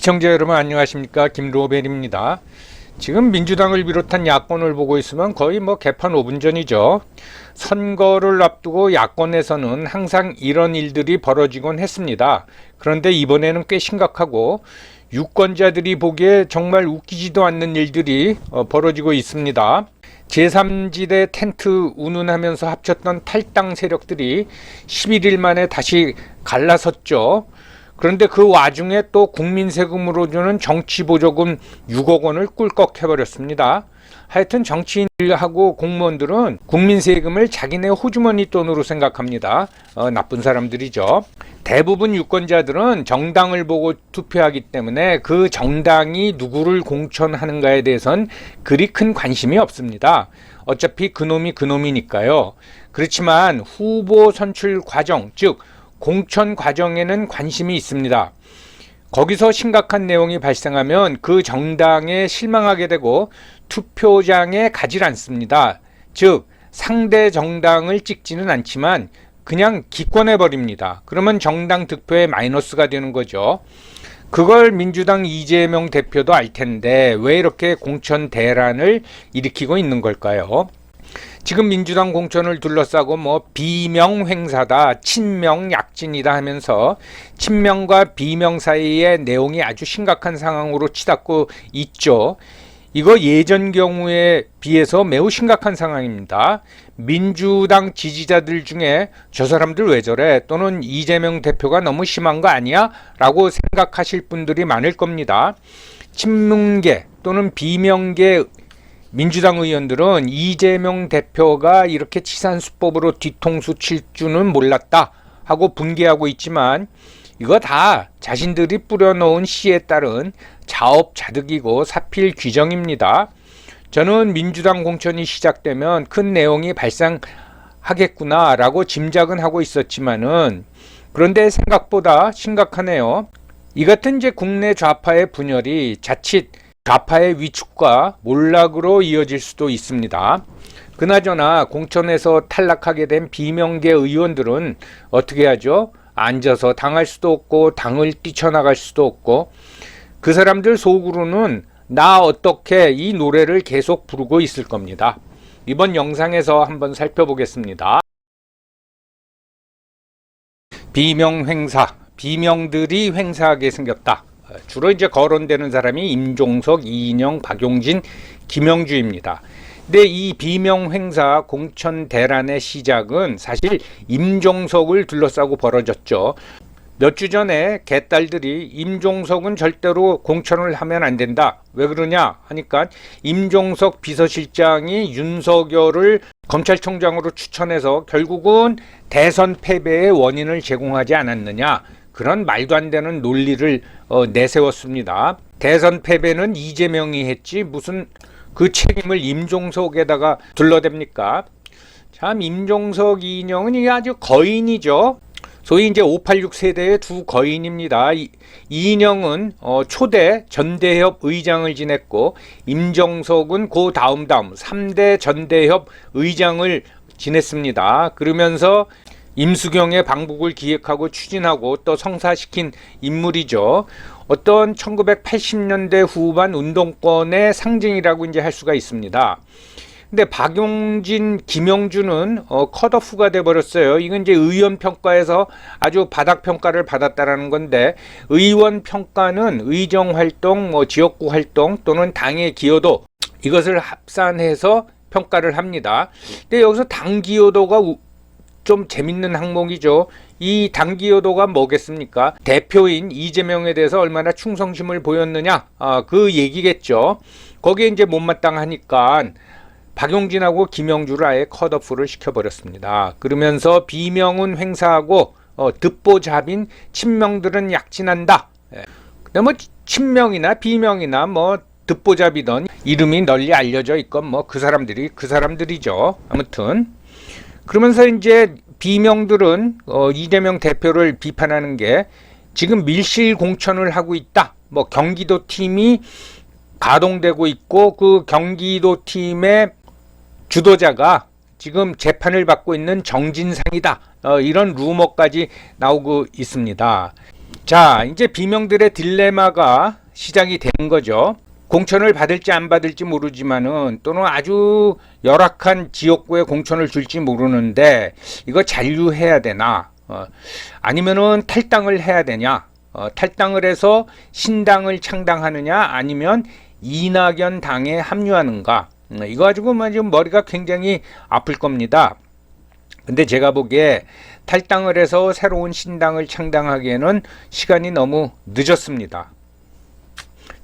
시청자 여러분 안녕하십니까, 김로벨입니다. 지금 민주당을 비롯한 야권을 보고 있으면 거의 개판 5분 전이죠. 선거를 앞두고 야권에서는 항상 이런 일들이 벌어지곤 했습니다. 그런데 이번에는 꽤 심각하고 유권자들이 보기에 정말 웃기지도 않는 일들이 벌어지고 있습니다. 제3지대 텐트 운운하면서 합쳤던 탈당 세력들이 11일 만에 다시 갈라섰죠. 그런데 그 와중에 또 국민 세금으로 주는 정치보조금 6억 원을 꿀꺽해버렸습니다. 하여튼 정치인들하고 공무원들은 국민 세금을 자기네 호주머니 돈으로 생각합니다. 나쁜 사람들이죠. 대부분 유권자들은 정당을 보고 투표하기 때문에 그 정당이 누구를 공천하는가에 대해선 그리 큰 관심이 없습니다. 어차피 그놈이 그놈이니까요. 그렇지만 후보 선출 과정, 즉 공천 과정에는 관심이 있습니다. 거기서 심각한 내용이 발생하면 그 정당에 실망하게 되고 투표장에 가질 않습니다. 즉 상대 정당을 찍지는 않지만 그냥 기권해 버립니다. 그러면 정당 득표에 마이너스가 되는 거죠. 그걸 민주당 이재명 대표도 알 텐데 왜 이렇게 공천 대란을 일으키고 있는 걸까요? 지금 민주당 공천을 둘러싸고 비명 행사다, 친명 약진이다 하면서 친명과 비명 사이의 내용이 아주 심각한 상황으로 치닫고 있죠. 이거 예전 경우에 비해서 매우 심각한 상황입니다. 민주당 지지자들 중에 저 사람들 왜 저래, 또는 이재명 대표가 너무 심한 거 아니야? 라고 생각하실 분들이 많을 겁니다. 친문계 또는 비명계 민주당 의원들은 이재명 대표가 이렇게 치산수법으로 뒤통수 칠 줄은 몰랐다 하고 분개하고 있지만 이거 다 자신들이 뿌려놓은 씨에 따른 자업자득이고 사필 규정입니다. 저는 민주당 공천이 시작되면 큰 내용이 발생하겠구나 라고 짐작은 하고 있었지만은 그런데 생각보다 심각하네요. 이 같은 이제 국내 좌파의 분열이 자칫 좌파의 위축과 몰락으로 이어질 수도 있습니다. 그나저나 공천에서 탈락하게 된 비명계 의원들은 어떻게 하죠? 앉아서 당할 수도 없고 당을 뛰쳐나갈 수도 없고 그 사람들 속으로는 나 어떻게 이 노래를 계속 부르고 있을 겁니다. 이번 영상에서 한번 살펴보겠습니다. 비명 행사, 비명들이 횡사하게 생겼다. 주로 이제 거론되는 사람이 임종석, 이인영, 박용진, 김영주입니다. 근데 이 비명 행사 공천 대란의 시작은 사실 임종석을 둘러싸고 벌어졌죠. 몇 주 전에 개딸들이 임종석은 절대로 공천을 하면 안 된다. 왜 그러냐 하니까 임종석 비서실장이 윤석열을 검찰총장으로 추천해서 결국은 대선 패배의 원인을 제공하지 않았느냐. 그런 말도 안 되는 논리를 내세웠습니다. 대선 패배는 이재명이 했지 무슨 그 책임을 임종석에다가 둘러댑니까? 참 임종석, 이인영은 이게 아주 거인이죠. 소위 이제 586 세대의 두 거인입니다. 이인영은 초대 전대협 의장을 지냈고 임종석은 그 다음 3대 전대협 의장을 지냈습니다. 그러면서 임수경의 방북을 기획하고 추진하고 또 성사시킨 인물이죠. 어떤 1980년대 후반 운동권의 상징이라고 이제 할 수가 있습니다. 근데 박용진, 김영주는 컷오프가 돼버렸어요. 이건 이제 의원 평가에서 아주 바닥 평가를 받았다라는 건데, 의원 평가는 의정 활동, 지역구 활동 또는 당의 기여도 이것을 합산해서 평가를 합니다. 근데 여기서 당 기여도가 좀 재밌는 항목이죠. 이 당 기여도가 뭐겠습니까? 대표인 이재명에 대해서 얼마나 충성심을 보였느냐, 그 얘기겠죠. 거기에 이제 못마땅하니까 박용진하고 김영주를 아예 컷오프를 시켜버렸습니다. 그러면서 비명은 횡사하고 듣보잡인 친명들은 약진한다. 근데 친명이나 비명이나 듣보잡이던 이름이 널리 알려져 있건 그 사람들이죠. 아무튼 그러면서 이제 비명들은 이재명 대표를 비판하는 게 지금 밀실 공천을 하고 있다. 경기도 팀이 가동되고 있고 그 경기도 팀의 주도자가 지금 재판을 받고 있는 정진상이다. 이런 루머까지 나오고 있습니다. 자, 이제 비명들의 딜레마가 시작이 되는 거죠. 공천을 받을지 안 받을지 모르지만은 또는 아주 열악한 지역구에 공천을 줄지 모르는데 이거 잔류해야 되나 아니면은 탈당을 해야 되냐, 탈당을 해서 신당을 창당하느냐 아니면 이낙연 당에 합류하는가, 이거 가지고 지금 머리가 굉장히 아플 겁니다. 근데 제가 보기에 탈당을 해서 새로운 신당을 창당하기에는 시간이 너무 늦었습니다.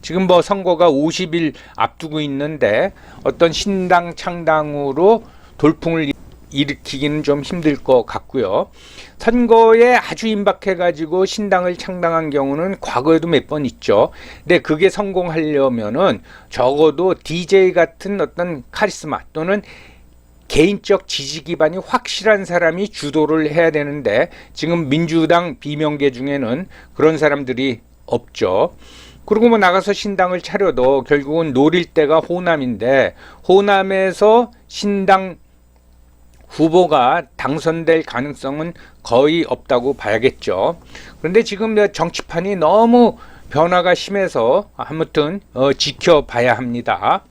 지금 뭐 선거가 50일 앞두고 있는데 어떤 신당 창당으로 돌풍을 일으키기는 좀 힘들 것 같고요. 선거에 아주 임박해 가지고 신당을 창당한 경우는 과거에도 몇 번 있죠. 근데 그게 성공하려면은 적어도 DJ 같은 어떤 카리스마 또는 개인적 지지 기반이 확실한 사람이 주도를 해야 되는데 지금 민주당 비명계 중에는 그런 사람들이 없죠. 그리고 뭐 나가서 신당을 차려도 결국은 노릴 때가 호남인데 호남에서 신당 후보가 당선될 가능성은 거의 없다고 봐야겠죠. 그런데 지금 정치판이 너무 변화가 심해서 아무튼 지켜봐야 합니다.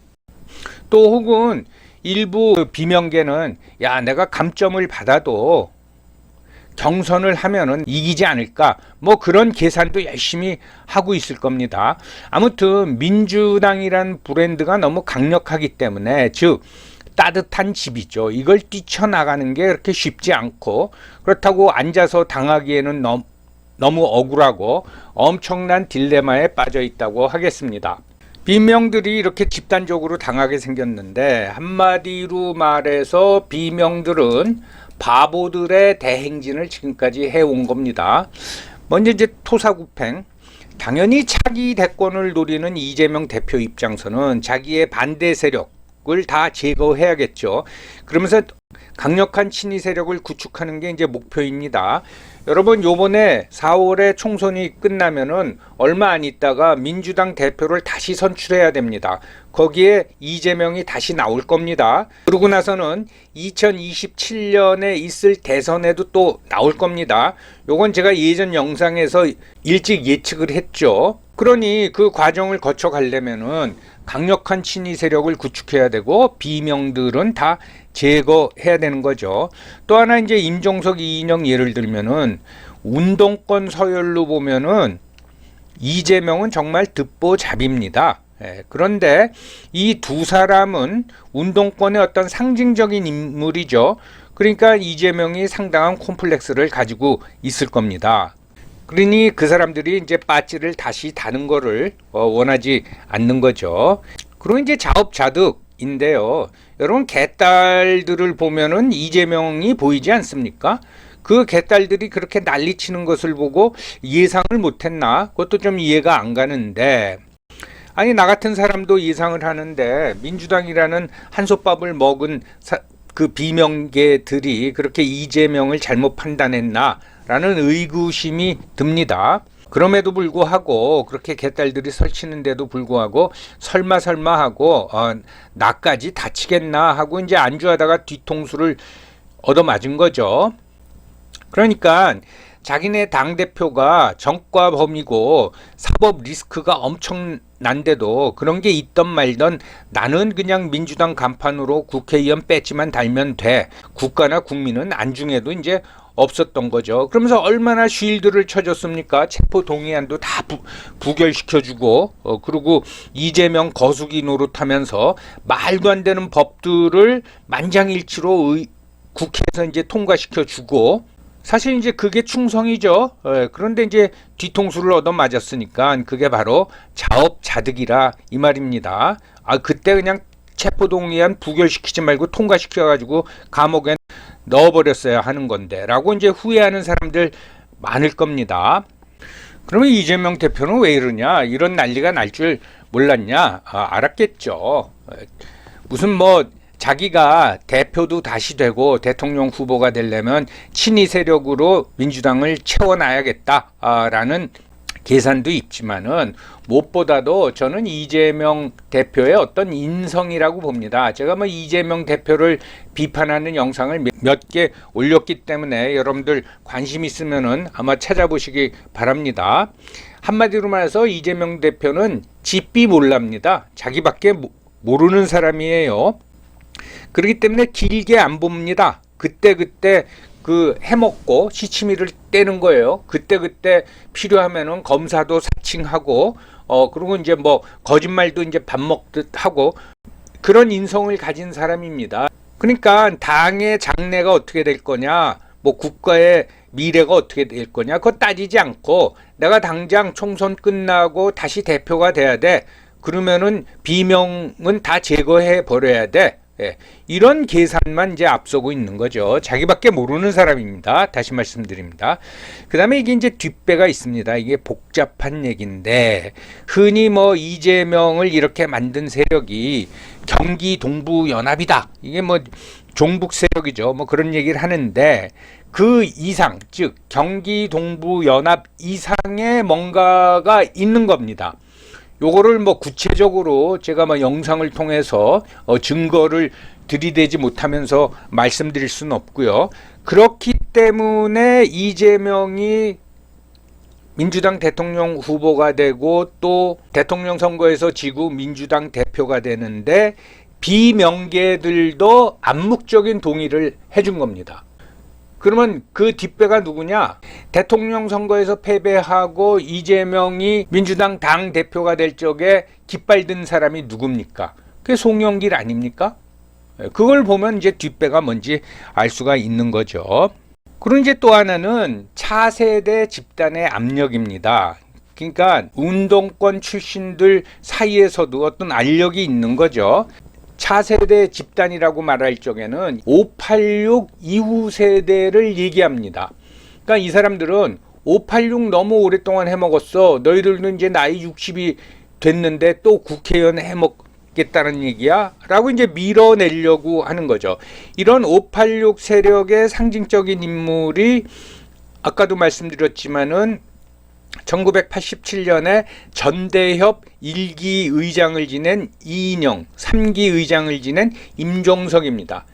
또 혹은 일부 비명계는 야, 내가 감점을 받아도 경선을 하면은 이기지 않을까, 뭐 그런 계산도 열심히 하고 있을 겁니다. 아무튼 민주당이란 브랜드가 너무 강력하기 때문에, 즉 따뜻한 집이죠. 이걸 뛰쳐나가는 게 그렇게 쉽지 않고, 그렇다고 앉아서 당하기에는 너무 억울하고 엄청난 딜레마에 빠져 있다고 하겠습니다. 비명들이 이렇게 집단적으로 당하게 생겼는데 한마디로 말해서 비명들은 바보들의 대행진을 지금까지 해온 겁니다. 먼저 이제 토사구팽, 당연히 차기 대권을 노리는 이재명 대표 입장에서는 자기의 반대 세력을 다 제거해야겠죠. 그러면서 강력한 친위 세력을 구축하는 게 이제 목표입니다. 여러분, 요번에 4월에 총선이 끝나면은 얼마 안 있다가 민주당 대표를 다시 선출해야 됩니다. 거기에 이재명이 다시 나올 겁니다. 그러고 나서는 2027년에 있을 대선에도 또 나올 겁니다. 요건 제가 예전 영상에서 일찍 예측을 했죠. 그러니 그 과정을 거쳐 가려면은 강력한 친위 세력을 구축해야 되고 비명들은 다 제거해야 되는 거죠. 또 하나 이제 임종석, 이인영 예를 들면은 운동권 서열로 보면은 이재명은 정말 듣보잡입니다. 그런데 이 두 사람은 운동권의 어떤 상징적인 인물이죠. 그러니까 이재명이 상당한 콤플렉스를 가지고 있을 겁니다. 그러니 그 사람들이 이제 빠찌를 다시 다는 거를 원하지 않는 거죠. 그리고 이제 자업자득인데요. 여러분, 개딸들을 보면은 이재명이 보이지 않습니까? 그 개딸들이 그렇게 난리치는 것을 보고 예상을 못했나? 그것도 좀 이해가 안 가는데, 아니 나 같은 사람도 예상을 하는데 민주당이라는 한솥밥을 먹은 그 비명계들이 그렇게 이재명을 잘못 판단했나? 라는 의구심이 듭니다. 그럼에도 불구하고 그렇게 개딸들이 설치는데도 불구하고 설마 하고 나까지 다치겠나 하고 이제 안주하다가 뒤통수를 얻어맞은 거죠. 그러니까 자기네 당대표가 정과범이고 사법 리스크가 엄청난데도 그런 게 있던 말던 나는 그냥 민주당 간판으로 국회의원 배지만 달면 돼. 국가나 국민은 안중에도 이제 없었던 거죠. 그러면서 얼마나 쉴드를 쳐줬습니까? 체포동의안도 다 부결시켜주고 그리고 이재명 거수기 노릇하면서 말도 안 되는 법들을 만장일치로 국회에서 이제 통과시켜주고, 사실 이제 그게 충성이죠. 그런데 이제 뒤통수를 얻어맞았으니까 그게 바로 자업자득이라 이 말입니다. 그때 그냥 체포동의안 부결시키지 말고 통과시켜가지고 감옥에 넣어버렸어야 하는 건데 라고 이제 후회하는 사람들 많을 겁니다. 그러면 이재명 대표는 왜 이러냐, 이런 난리가 날 줄 몰랐냐? 알았겠죠. 무슨 뭐 자기가 대표도 다시 되고 대통령 후보가 되려면 친위 세력으로 민주당을 채워놔야겠다라는 계산도 있지만은 무엇보다도 저는 이재명 대표의 어떤 인성이라고 봅니다. 제가 뭐 이재명 대표를 비판하는 영상을 몇 개 올렸기 때문에 여러분들 관심 있으면은 아마 찾아보시기 바랍니다. 한마디로 말해서 이재명 대표는 집비 몰랍니다. 자기밖에 모르는 사람이에요. 그렇기 때문에 길게 안 봅니다. 그때그때 그 해먹고 시치미를 떼는 거예요. 그때그때 필요하면은 검사도 사칭하고 그리고 이제 뭐 거짓말도 이제 밥 먹듯 하고 그런 인성을 가진 사람입니다. 그러니까 당의 장래가 어떻게 될 거냐, 뭐 국가의 미래가 어떻게 될 거냐, 그거 따지지 않고 내가 당장 총선 끝나고 다시 대표가 돼야 돼. 그러면은 비명은 다 제거해 버려야 돼. 예, 이런 계산만 이제 앞서고 있는 거죠. 자기밖에 모르는 사람입니다. 다시 말씀드립니다. 그 다음에 이게 이제 뒷배가 있습니다. 이게 복잡한 얘기인데, 흔히 뭐 이재명을 이렇게 만든 세력이 경기 동부 연합이다. 이게 뭐 종북 세력이죠. 뭐 그런 얘기를 하는데, 그 이상, 즉 경기 동부 연합 이상의 뭔가가 있는 겁니다. 요거를 뭐 구체적으로 제가 뭐 영상을 통해서 증거를 들이대지 못하면서 말씀드릴 수는 없고요. 그렇기 때문에 이재명이 민주당 대통령 후보가 되고 또 대통령 선거에서 지고 민주당 대표가 되는데 비명계들도 암묵적인 동의를 해준 겁니다. 그러면 그 뒷배가 누구냐? 대통령 선거에서 패배하고 이재명이 민주당 당 대표가 될 적에 깃발 든 사람이 누굽니까? 그게 송영길 아닙니까? 그걸 보면 이제 뒷배가 뭔지 알 수가 있는 거죠. 그리고 이제 또 하나는 차세대 집단의 압력입니다. 그러니까 운동권 출신들 사이에서도 어떤 알력이 있는 거죠. 차세대 집단이라고 말할 적에는 586 이후 세대를 얘기합니다. 그러니까 이 사람들은 586 너무 오랫동안 해먹었어. 너희들도 이제 나이 60이 됐는데 또 국회의원 해먹겠다는 얘기야? 라고 이제 밀어내려고 하는 거죠. 이런 586 세력의 상징적인 인물이 아까도 말씀드렸지만은 1987년에 전대협 1기 의장을 지낸 이인영, 3기 의장을 지낸 임종석입니다.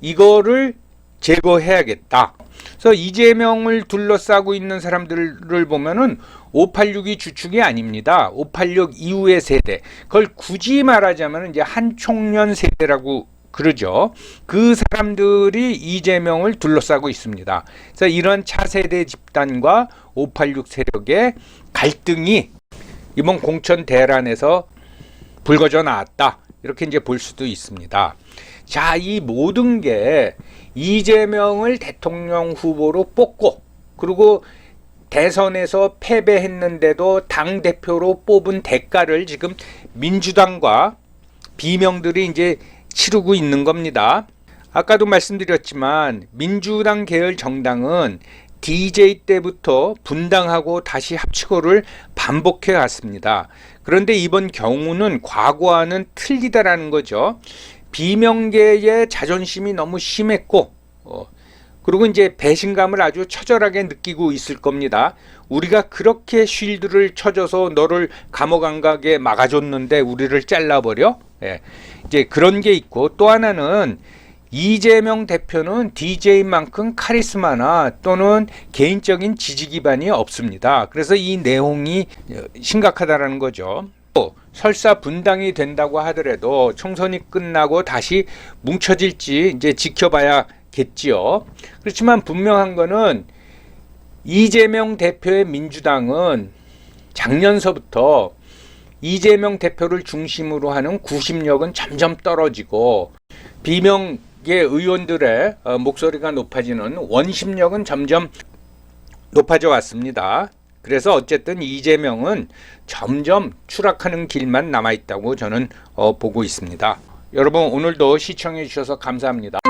이거를 제거해야겠다. 그래서 이재명을 둘러싸고 있는 사람들을 보면은 586이 주축이 아닙니다. 586 이후의 세대. 그걸 굳이 말하자면 이제 한총련 세대라고 그러죠. 그 사람들이 이재명을 둘러싸고 있습니다. 그래서 이런 차세대 집단과 586 세력의 갈등이 이번 공천 대란에서 불거져 나왔다. 이렇게 이제 볼 수도 있습니다. 자, 이 모든 게 이재명을 대통령 후보로 뽑고 그리고 대선에서 패배했는데도 당대표로 뽑은 대가를 지금 민주당과 비명들이 이제 치르고 있는 겁니다. 아까도 말씀드렸지만 민주당 계열 정당은 DJ 때부터 분당하고 다시 합치고를 반복해 왔습니다. 그런데 이번 경우는 과거와는 틀리다라는 거죠. 비명계의 자존심이 너무 심했고 그리고 이제 배신감을 아주 처절하게 느끼고 있을 겁니다. 우리가 그렇게 쉴드를 쳐줘서 너를 감옥 안 가게 막아줬는데 우리를 잘라버려? 예. 이제 그런 게 있고 또 하나는 이재명 대표는 DJ만큼 카리스마나 또는 개인적인 지지 기반이 없습니다. 그래서 이 내용이 심각하다라는 거죠. 또 설사 분당이 된다고 하더라도 총선이 끝나고 다시 뭉쳐질지 이제 지켜봐야겠지요. 그렇지만 분명한 거는 이재명 대표의 민주당은 작년서부터 이재명 대표를 중심으로 하는 구심력은 점점 떨어지고 비명계 의원들의 목소리가 높아지는 원심력은 점점 높아져 왔습니다. 그래서 어쨌든 이재명은 점점 추락하는 길만 남아있다고 저는 보고 있습니다. 여러분 오늘도 시청해 주셔서 감사합니다.